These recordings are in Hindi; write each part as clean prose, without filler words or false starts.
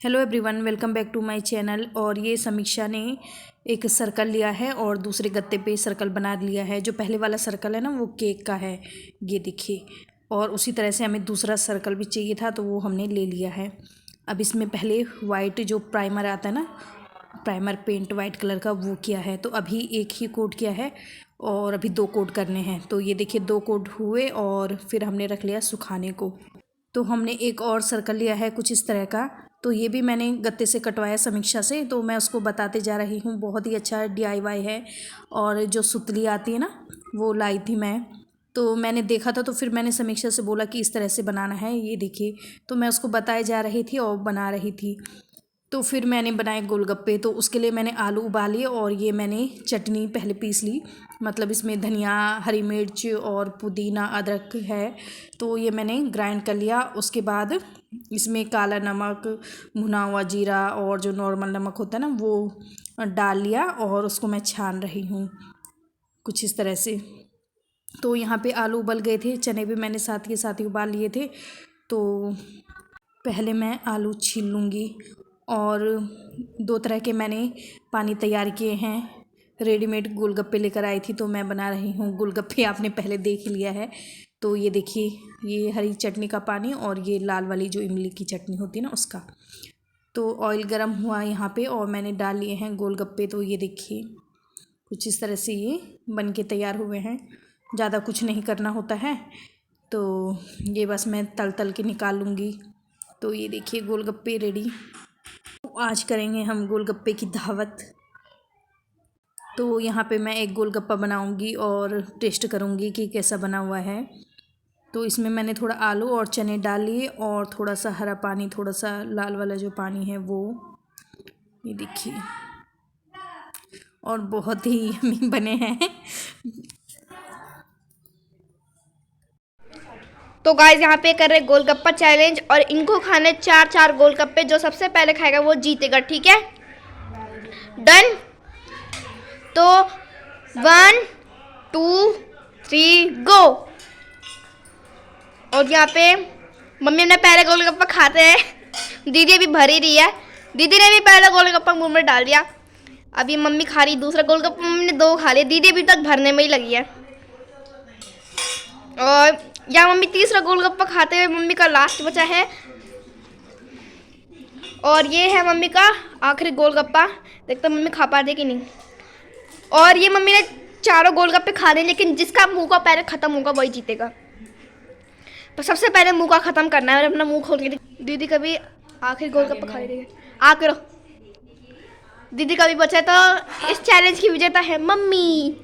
Hello everyone, welcome back to my channel. और ये समीक्षा ने एक सर्कल लिया है और दूसरे गत्ते पे सर्कल बना लिया है। जो पहले वाला सर्कल है ना, वो केक का है, ये देखिए। और उसी तरह से हमें दूसरा सर्कल भी चाहिए था, तो वो हमने ले लिया है। अब इसमें पहले वाइट जो प्राइमर आता है ना, प्राइमर पेंट वाइट कलर का, वो किया है। तो अभी एक ही कोट किया है और अभी 2 कोट करने हैं। तो ये देखिए 2 कोट हुए और फिर हमने रख लिया सुखाने को। तो हमने एक और सर्कल लिया है कुछ इस तरह का। तो ये भी मैंने गत्ते से कटवाया समीक्षा से, तो मैं उसको बताते जा रही हूँ। बहुत ही अच्छा DIY है। और जो सुतली आती है ना, वो लाई थी मैं। तो मैंने देखा था, तो फिर मैंने समीक्षा से बोला कि इस तरह से बनाना है, ये देखिए। तो मैं उसको बताए जा रही थी और बना रही थी। तो फिर मैंने बनाए गोलगप्पे। तो उसके लिए मैंने आलू उबाले और ये मैंने चटनी पहले पीस ली। मतलब इसमें धनिया, हरी मिर्च और पुदीना, अदरक है, तो ये मैंने ग्राइंड कर लिया। उसके बाद इसमें काला नमक, भुना हुआ जीरा और जो नॉर्मल नमक होता है ना, वो डाल लिया और उसको मैं छान रही हूँ कुछ इस तरह से। तो यहाँ पे आलू उबल गए थे, चने भी मैंने साथ के साथ ही उबाल लिए थे। तो पहले मैं आलू छील लूँगी। और 2 तरह के मैंने पानी तैयार किए हैं। रेडीमेड गोलगप्पे लेकर आई थी, तो मैं बना रही हूँ गोलगप्पे। आपने पहले देख लिया है। तो ये देखिए, ये हरी चटनी का पानी और ये लाल वाली जो इमली की चटनी होती है ना, उसका। तो ऑयल गरम हुआ यहाँ पे और मैंने डाल लिए हैं गोलगप्पे। तो ये देखिए कुछ इस तरह से ये बन के तैयार हुए हैं। ज़्यादा कुछ नहीं करना होता है। तो ये बस मैं तल तल के निकाल लूँगी। तो ये देखिए गोलगप्पे रेडी। आज करेंगे हम गोलगप्पे की दावत। तो यहाँ पे मैं एक गोलगप्पा बनाऊंगी और टेस्ट करूंगी कि कैसा बना हुआ है। तो इसमें मैंने थोड़ा आलू और चने डाल लिए और थोड़ा सा हरा पानी, थोड़ा सा लाल वाला जो पानी है वो, ये देखिए। और बहुत ही यम्मी बने हैं। तो गाइस यहाँ पे कर रहे गोलगप्पा चैलेंज और इनको खाने 4 गोलगप्पे। जो सबसे पहले खाएगा वो जीतेगा, ठीक है? डन। तो 1 2 3 गो। और यहाँ पे मम्मी ने पहले गोलगप्पा खाते हैं। दीदी अभी भर ही रही है। दीदी ने भी पहला गोलगप्पा मुंह में डाल दिया। अभी मम्मी खा रही दूसरा गोलगप्पा। मम्मी ने 2 खा लिया, दीदी अभी तक भरने में ही लगी है। और यहाँ मम्मी तीसरा गोलगप्पा खाते हुए, मम्मी का लास्ट बचा है। और ये है मम्मी का आखिरी गोलगप्पा। देखते मम्मी खा पाती कि नहीं। और ये मम्मी ने 4 गोलगप्पे खा लिए, लेकिन जिसका मुंह का पहले खत्म होगा वही जीतेगा। तो सबसे पहले मुंह का खत्म करना है और अपना मुंह खोल के। दीदी कभी आखिरी गोलगप्पा खा रही है। आ करो। दीदी का भी बचा है, तो इस चैलेंज की विजेता है मम्मी।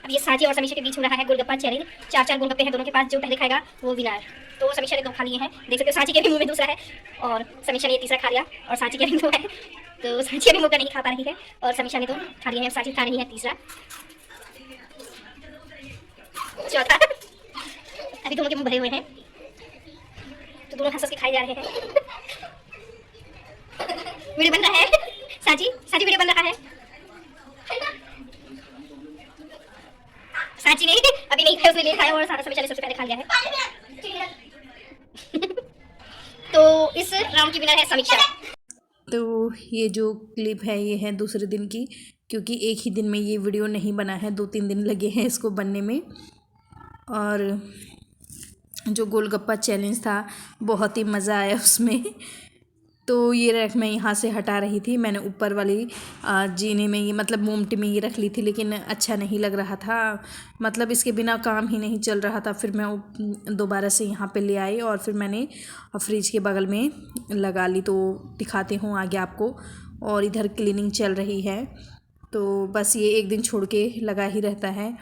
अब ये साची और समीक्षा के बीच हो रहा है गोलगप्पा चैलेंज। 4 गोलगप्पे हैं दोनों के पास, जो पहले खाएगा वो विनर। तो समीक्षा ने 2 खा लिए हैं, देख सकते हो। साची के भी मुंह में दूसरा है और समीक्षा ने ये तीसरा खा लिया और साची के भी 2 है। तो साची अभी मुंह का नहीं खा पा रही है और समीक्षा ने 2 खा लिए हैं, साची खा रही है तीसरा, चौथा। अभी दोनों के मुंह भरे हुए हैं, तो दोनों हंस हंस के खाए जा रहे हैं। वीडियो बन रहा है। साची वीडियो बन रहा है। साची ने अभी नहीं खाया, उसने ले खाया और समीक्षा ने सबसे पहले खा लिया है। तो इस राउंड की विनर है समीक्षा। तो ये जो क्लिप है, ये है दूसरे दिन की, क्योंकि एक ही दिन में ये वीडियो नहीं बना है, 2-3 दिन लगे हैं इसको बनने में। और जो गोलगप्पा चैलेंज था, बहुत ही मज़ा आया उसमें। तो ये रैक मैं यहाँ से हटा रही थी। मैंने ऊपर वाली जीने में ये, मतलब मोमटी में ये रख ली थी, लेकिन अच्छा नहीं लग रहा था। मतलब इसके बिना काम ही नहीं चल रहा था। फिर मैं दोबारा से यहाँ पे ले आई और फिर मैंने फ्रिज के बगल में लगा ली। तो दिखाती हूँ आगे आपको। और इधर क्लीनिंग चल रही है, तो बस ये एक दिन छोड़ के लगा ही रहता है,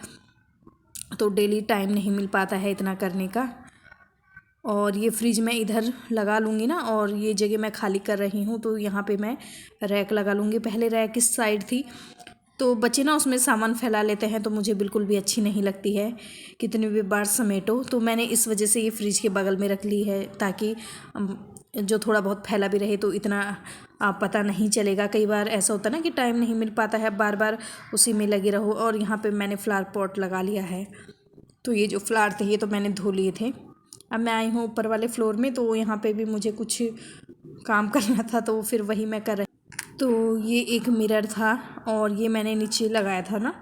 तो डेली टाइम नहीं मिल पाता है इतना करने का। और ये फ्रिज मैं इधर लगा लूँगी ना, और ये जगह मैं खाली कर रही हूँ, तो यहाँ पे मैं रैक लगा लूँगी। पहले रैक इस साइड थी, तो बच्चे ना उसमें सामान फैला लेते हैं, तो मुझे बिल्कुल भी अच्छी नहीं लगती है, कितनी भी बार समेटो। तो मैंने इस वजह से ये फ्रिज के बगल में रख ली है, ताकि जो थोड़ा बहुत फैला भी रहे तो इतना पता नहीं चलेगा। कई बार ऐसा होता है ना कि टाइम नहीं मिल पाता है, बार बार उसी में लगे रहो। और यहाँ पर मैंने फ्लावर पॉट लगा लिया है। तो ये जो फ्लावर थे, ये तो मैंने धो लिए थे, अब मैं आई हूँ ऊपर वाले फ्लोर में, तो यहाँ पे भी मुझे कुछ काम करना था, तो फिर वही मैं कर रही। तो ये एक मिरर था और ये मैंने नीचे लगाया था ना,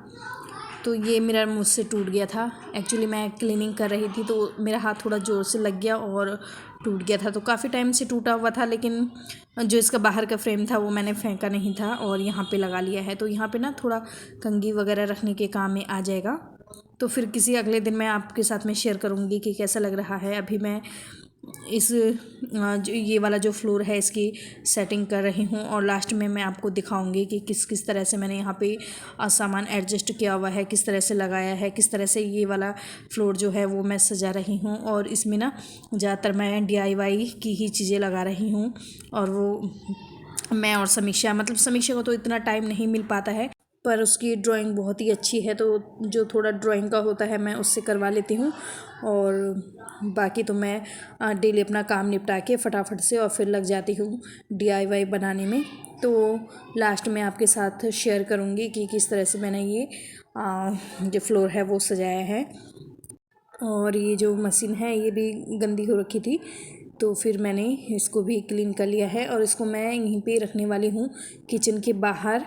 तो ये मिरर मुझसे टूट गया था। एक्चुअली मैं क्लीनिंग कर रही थी तो मेरा हाथ थोड़ा ज़ोर से लग गया और टूट गया था। तो काफ़ी टाइम से टूटा हुआ था, लेकिन जो इसका बाहर का फ्रेम था वो मैंने फेंका नहीं था और यहाँ पे लगा लिया है। तो यहाँ पे ना थोड़ा कंघी वगैरह रखने के काम में आ जाएगा। तो फिर किसी अगले दिन मैं आपके साथ में शेयर करूँगी कि कैसा लग रहा है। अभी मैं इस जो ये वाला जो फ्लोर है इसकी सेटिंग कर रही हूँ और लास्ट में मैं आपको दिखाऊंगी कि किस किस तरह से मैंने यहाँ पे सामान एडजस्ट किया हुआ है, किस तरह से लगाया है, किस तरह से ये वाला फ्लोर जो है वो मैं सजा रही हूँ। और इसमें ना ज़्यादातर मैं DIY की ही चीज़ें लगा रही हूँ और वो मैं और समीक्षा को तो इतना टाइम नहीं मिल पाता है, पर उसकी ड्राइंग बहुत ही अच्छी है, तो जो थोड़ा ड्राइंग का होता है मैं उससे करवा लेती हूँ। और बाकी तो मैं डेली अपना काम निपटा के फटाफट से और फिर लग जाती हूँ DIY बनाने में। तो लास्ट में आपके साथ शेयर करूँगी कि किस तरह से मैंने ये जो फ्लोर है वो सजाया है। और ये जो मशीन है ये भी गंदी हो रखी थी, तो फिर मैंने इसको भी क्लीन कर लिया है और इसको मैं यहीं पे रखने वाली हूँ किचन के बाहर।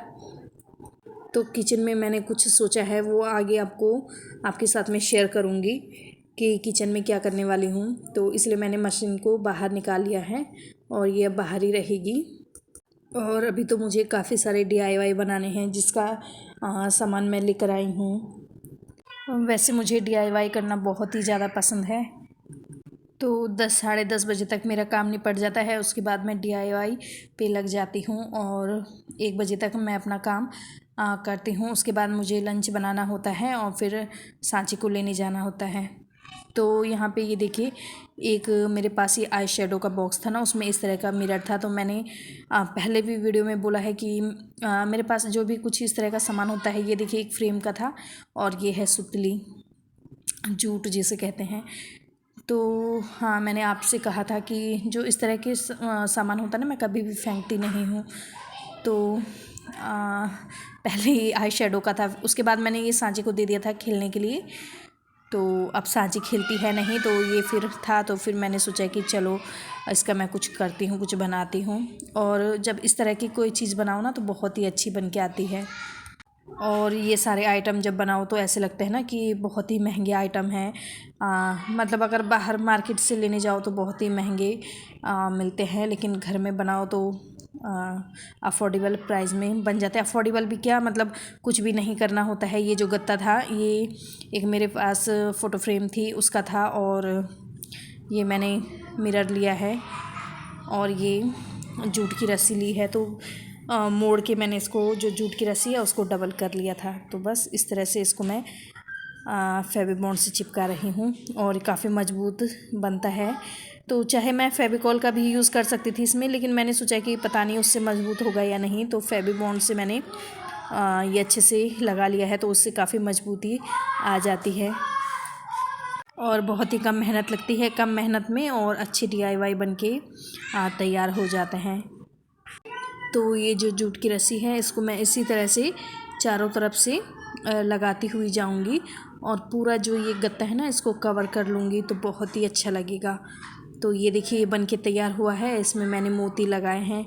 तो किचन में मैंने कुछ सोचा है वो आगे आपके साथ में शेयर करूँगी कि किचन में क्या करने वाली हूँ। तो इसलिए मैंने मशीन को बाहर निकाल लिया है और ये अब बाहर ही रहेगी। और अभी तो मुझे काफ़ी सारे DIY बनाने हैं जिसका सामान मैं लेकर आई हूँ। वैसे मुझे DIY करना बहुत ही ज़्यादा पसंद है। तो 10 साढ़े 10 बजे तक मेरा काम निपट जाता है, उसके बाद मैं DIY पे लग जाती हूँ और 1 बजे तक मैं अपना काम करती हूँ। उसके बाद मुझे लंच बनाना होता है और फिर सांची को लेने जाना होता है। तो यहाँ पे ये देखिए, एक मेरे पास ये आई शेडो का बॉक्स था ना, उसमें इस तरह का मिरर था। तो मैंने पहले भी वीडियो में बोला है कि मेरे पास जो भी कुछ इस तरह का सामान होता है, ये देखिए एक फ्रेम का था और ये है सुतली, जूट जिसे कहते हैं। तो हाँ, मैंने आपसे कहा था कि जो इस तरह के सामान होता है ना, मैं कभी भी फेंकती नहीं हूँ। तो पहले ही आई शेडो का था, उसके बाद मैंने ये सांची को दे दिया था खेलने के लिए। तो अब सांची खेलती है नहीं, तो ये फिर था, तो फिर मैंने सोचा कि चलो इसका मैं कुछ करती हूँ, कुछ बनाती हूँ। और जब इस तरह की कोई चीज़ बनाओ ना तो बहुत ही अच्छी बन के आती है। और ये सारे आइटम जब बनाओ तो ऐसे लगते हैं ना कि बहुत ही महंगे आइटम हैं। मतलब अगर बाहर मार्केट से लेने जाओ तो बहुत ही महंगे मिलते हैं, लेकिन घर में बनाओ तो अफोर्डेबल प्राइस में बन जाते हैं। अफोर्डेबल भी क्या, मतलब कुछ भी नहीं करना होता है। ये जो गत्ता था ये एक मेरे पास फ़ोटो फ्रेम थी उसका था, और ये मैंने मिरर लिया है और ये जूट की रस्सी ली है। तो मोड़ के मैंने इसको, जो जूट की रस्सी है उसको डबल कर लिया था। तो बस इस तरह से इसको मैं फेविबॉन्ड से चिपका रही हूँ और काफ़ी मजबूत बनता है। तो चाहे मैं फेविकॉल का भी यूज़ कर सकती थी इसमें, लेकिन मैंने सोचा कि पता नहीं उससे मजबूत होगा या नहीं, तो फेविबॉन्ड से मैंने ये अच्छे से लगा लिया है, तो उससे काफ़ी मजबूती आ जाती है और बहुत ही कम मेहनत लगती है। कम मेहनत में और अच्छे DIY बन के तैयार हो जाते हैं। तो ये जो जूट की रस्सी है इसको मैं इसी तरह से चारों तरफ से लगाती हुई जाऊंगी और पूरा जो ये गत्ता है ना इसको कवर कर लूँगी, तो बहुत ही अच्छा लगेगा। तो ये देखिए, ये बन के तैयार हुआ है, इसमें मैंने मोती लगाए हैं।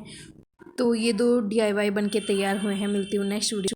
तो ये 2 DIY बन के तैयार हुए हैं। मिलती हूँ नेक्स्ट वीडियो।